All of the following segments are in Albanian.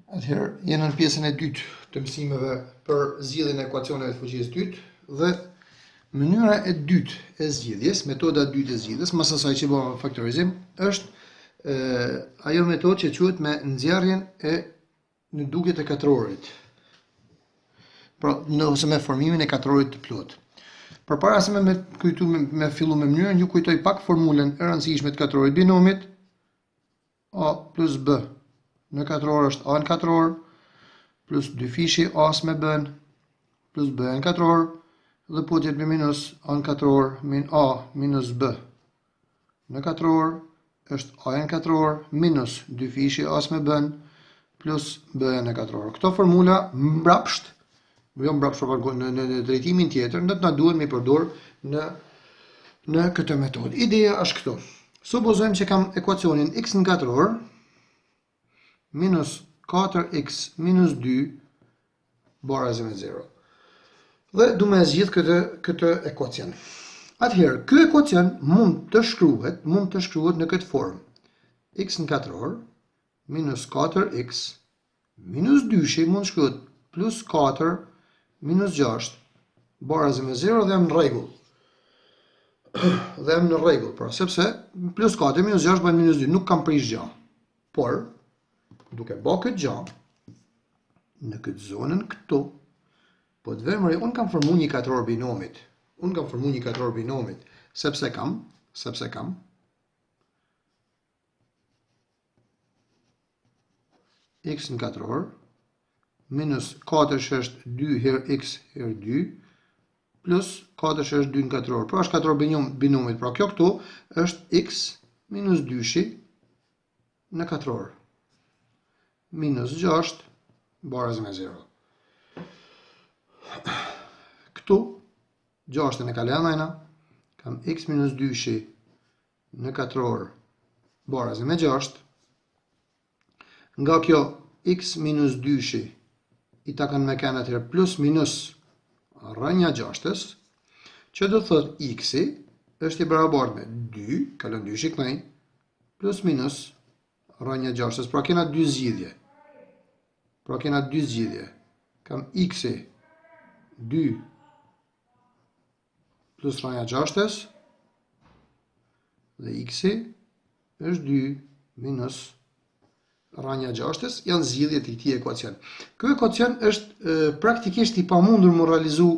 Atëherë, jenë në pjesën e dytë të mësimeve për zgjidhjen e ekuacioneve të fuqisë dytë dhe mënyra e dytë e zgjidhjes, metoda e dytë e zgjidhjes, mas asaj që bëjmë faktorizim, është ajo metodë që quhet me nxjerrjen e në duket e katrorit. Pra, ose me formimin e katrorit të plotë. Përpara se me fillu me mënyrën, ju kujtoj pak formulën e rëndësishme të katrorit binomit a plus b në katror është a në katror plus dyfishi as me b plus b në katror dhe po tjetë me minus a në katror min a minus b në katror është a në katror minus dyfishi as me b plus b në katror. Këto formula mbrapsht, jo mbrapsht në drejtimin tjetër, në të na duhet me përdor në këtë metodë. Ideja është këto. Supozojmë që kam ekuacionin x në katror minus 4x minus 2 barazi me 0. Dhe du me zgjidh këtë ekuacion. Atëherë, ky ekuacion mund të shkruhet në këtë formë. X në katror minus 4x minus 2 mund të shkruhet plus 4 minus 6 barazi me 0 dhe jam në rregull. Pra, sepse plus 4 minus 6 bën minus 2, nuk kam prish gjë. Por duke bë këtë gjë në këtë zonën këtu, po të vëmëri, unë kam formu një katror binomit. Sepse kam x në katror minus 4 që është 2 herë x herë 2 plus 4 që është 2 në katror. Pra është katror binomit. Pra kjo këtu është x minus 2 në katror minus 6 barazi me 0. Këtu 6 e kaloj anajna, kam x minus 2 në katror barazi me 6. Nga kjo x minus 2 i takan me kanë atëherë plus minus rrënja 6-ës, që do thot x-i është i barabart me 2, kalon 2 këtej, plus minus rrënja 6-ës. Pra kena dy zgjidhje. Kam x-i 2 plus rrënja 6-ës dhe x-i është 2 minus rrënja 6-ës, janë zgjidhjet e këtij ekuacion. Ky ekuacion është praktikisht i pamundur mu realizu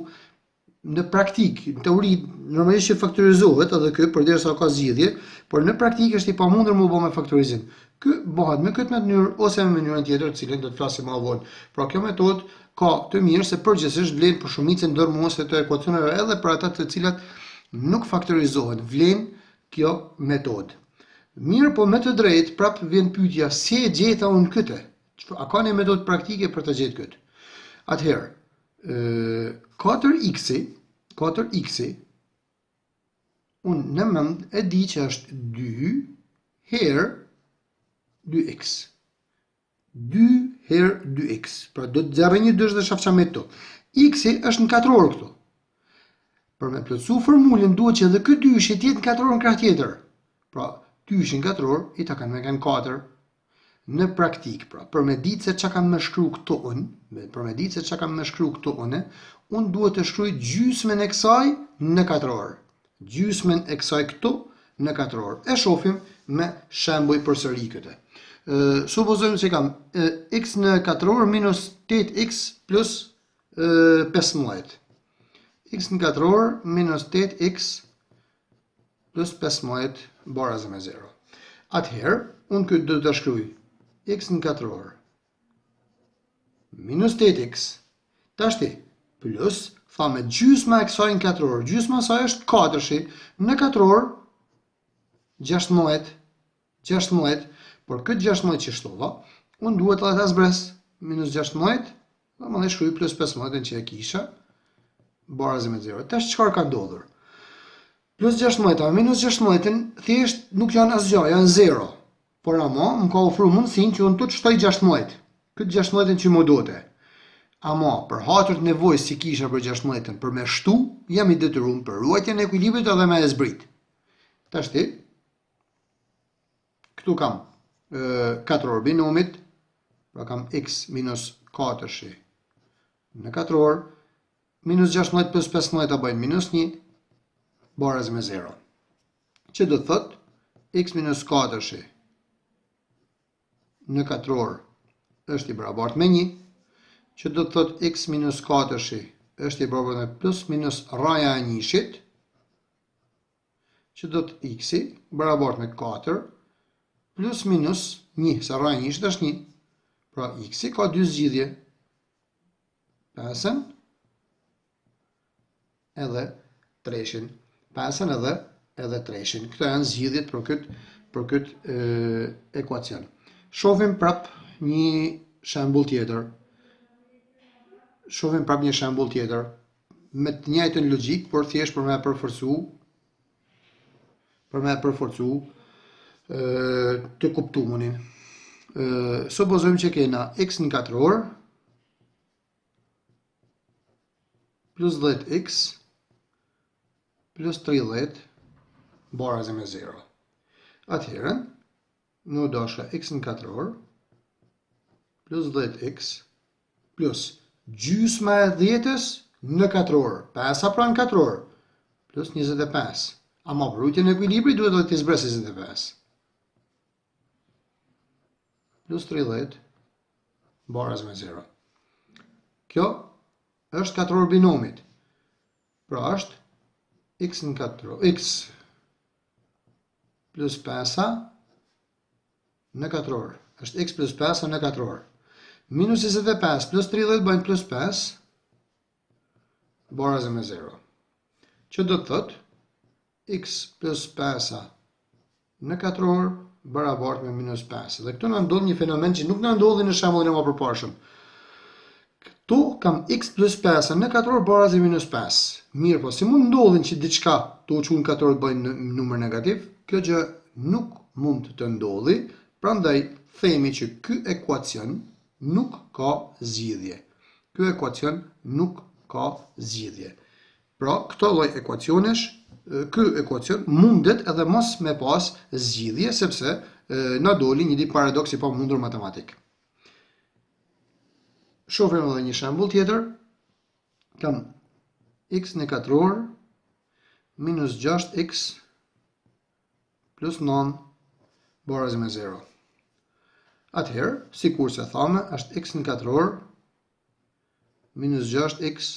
në praktik. Në teori normalisht që faktorizohet edhe ky përderisa ka zgjidhje, por në praktik është i pamundur mu bë me faktorizim. Ky bëhet me këtë mënyrë ose me mënyrën tjetër, të cilën do të flasim më vonë. Pra kjo metodë ka të mirë se përgjithsisht vlen për shumicën ndërmuese të ekuacioneve edhe për ata të cilat nuk faktorizohen, vlen kjo metodë. Mirë, po me të drejtë prap vjen pyetja, si e gjeta unë këtë? A ka një metodë praktike për të gjetë këtë? Atëherë, 4x-i unë në mend e di që është 2 herë 2x. 2 herë 2x. Pra do të zjarë një dësh dhe shafqa me këto. X-i është në katror këtu. Për me plotësu formulën duhet që edhe këtë dyshi tjetë në katror në krah tjetër. Pra, dyshi në katror i ta kanë me kanë 4. Në praktik, pra, për me ditë se që kam me shkru këto unë, unë duhet të shkruj gjysmën e kësaj në katror. Gjysmën e kësaj këtu në katror. E shohim me shembuj përsëri këtë. Supozojmë se kam x në katror minus 8x plus 15. X në katror minus 8x plus 15 barazi me 0. Atëherë, unë këtë do të shkruj x në katror minus 8x tashti plus thamë gjysma e kësaj në katror. Gjysma e saj është 4 në katror 16. Por këtë 16 që shtova, unë duhet të ta zbres minus 16, dhe më dhe shkruj plus 15 që e kisha, barazi me 0. Tash çfarë ka ndodhur? Plus 16 a minus 16 thjesht nuk janë asgjë, janë 0. Por ama më ka ofruar mundësinë që unë të shtoj 16. Këtë 16 që më duhet. Ama për hatër të nevojës që kisha për 16, për me shtu, jam i detyruar për ruajtjen e ekuilibrit edhe me e zbrit. Tashti, këtu kam katror binomit Pra kam x minus 4 në katror, minus 16 plus 15 a bëjnë minus 1, barës me 0. Që do të thot, x minus 4 në katror është i barabart me 1, që do të thot x minus 4 është i barabart me plus minus raja e njëshit, që do të x i barabart me 4, plus minus 1, se raja e njëshit është 1, pra x i ka dy zgjidhje, 5 edhe 3, 5 edhe 3. Këto janë zgjidhjet për këtë ekuacion. Shohim prap një shembull tjetër. Me të njëjtën logjik, por thjesht për me përforcu të kuptuarin. Supozojmë që kena x në katror plus 10x plus 30 barës me 0. Atëherë, në dashka x në katror plus 10x plus gjysma e 10-ës në katror, 5 pra në katror, plus 25. Ama për rujtjen e ekuilibrit duhet të zbres 25. Plus 30 barës me 0. Kjo është katror binomit. Pra është x në katror, x plus 5 në katror. Është x plus 5 në katror. Minus 25 plus 30 bëjnë plus 5 barës me 0. Që do të thot x plus 5 në katror barabart me minus 5. Dhe këtu në ndodh një fenomen që nuk në ndodhi në shembullin e më përparshëm. Këtu kam x plus 5 në katror barës me minus 5. Mirë po, si mund ndodhin që diçka të uqu në katror të bëjnë në numër negativ, kjo gjë nuk mund të ndodhi, prandaj themi që ky ekuacion nuk ka zgjidhje. Pra, këto lloj ekuacionesh, ky ekuacion mundet edhe mos me pas zgjidhje, sepse na doli një paradoks i pamundur matematik. Shohim edhe një shembull tjetër. Kam x në katror minus 6x plus 9 barës me 0. Atëherë, sikur se thame, është x në katror minus 6x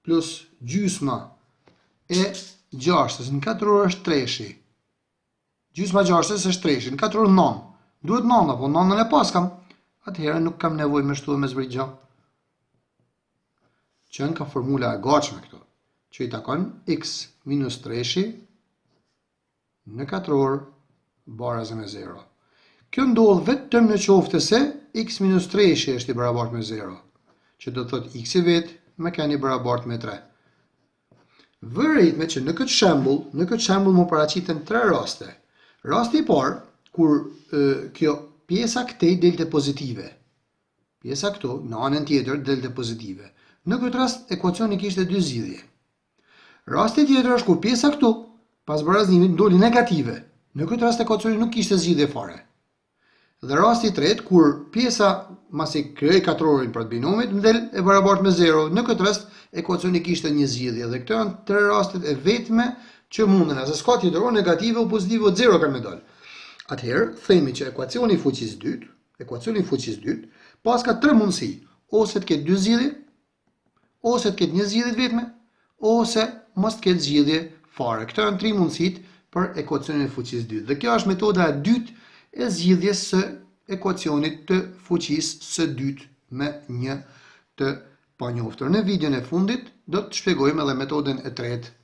plus gjysma e 6-ës në katror është 3. Gjysma 6-ës është 3, në katror 9. Duhet 9, po 9 e pas kam. Atëherë nuk kam nevojë me shtu me zbrit gjë. Qënë ka formula e gatshme këtu, që i takon x minus 3 në katror barës me 0. Kjo ndodh vetëm në qoftë se x minus 3 është i barabart me 0, që do të thot x i vet me kanë i barabart me 3. Vërejtme që në këtë shembull më paraqiten 3 raste. Rasti i parë, kur kjo pjesa këtej delte pozitive. Pjesa këtu, në anën tjetër, delte pozitive. Në këtë rast, ekuacioni kishte dy zgjidhje. Rasti tjetër është kur pjesa këtu, pas barazimit, doli negative. Në këtë rast, ekuacioni nuk kishte zgjidhje fare. Dhe rasti i tretë, kur pjesa masi krijoi katrorin për të binomit, ndel e barabart me 0. Në këtë rast, ekuacioni kishte një zgjidhje. Dhe këto janë 3 rastet e vetme që munden, as s'ka tjetër, o negative o pozitive o 0 kanë me dal. Atëherë, themi që ekuacioni i fuqisë 2, pas ka 3 mundësi, ose të ketë 2 zgjidhje, ose të ketë një zgjidhje vetme, ose mos të ketë zgjidhje fare. Këto janë 3 mundësitë për ekuacionin e fuqisë 2. Dhe kjo është metoda e dytë e zgjidhjes së ekuacionit të fuqisë së dytë me një të panjohur. Në videon e fundit do të shpjegojmë edhe metodën e tretë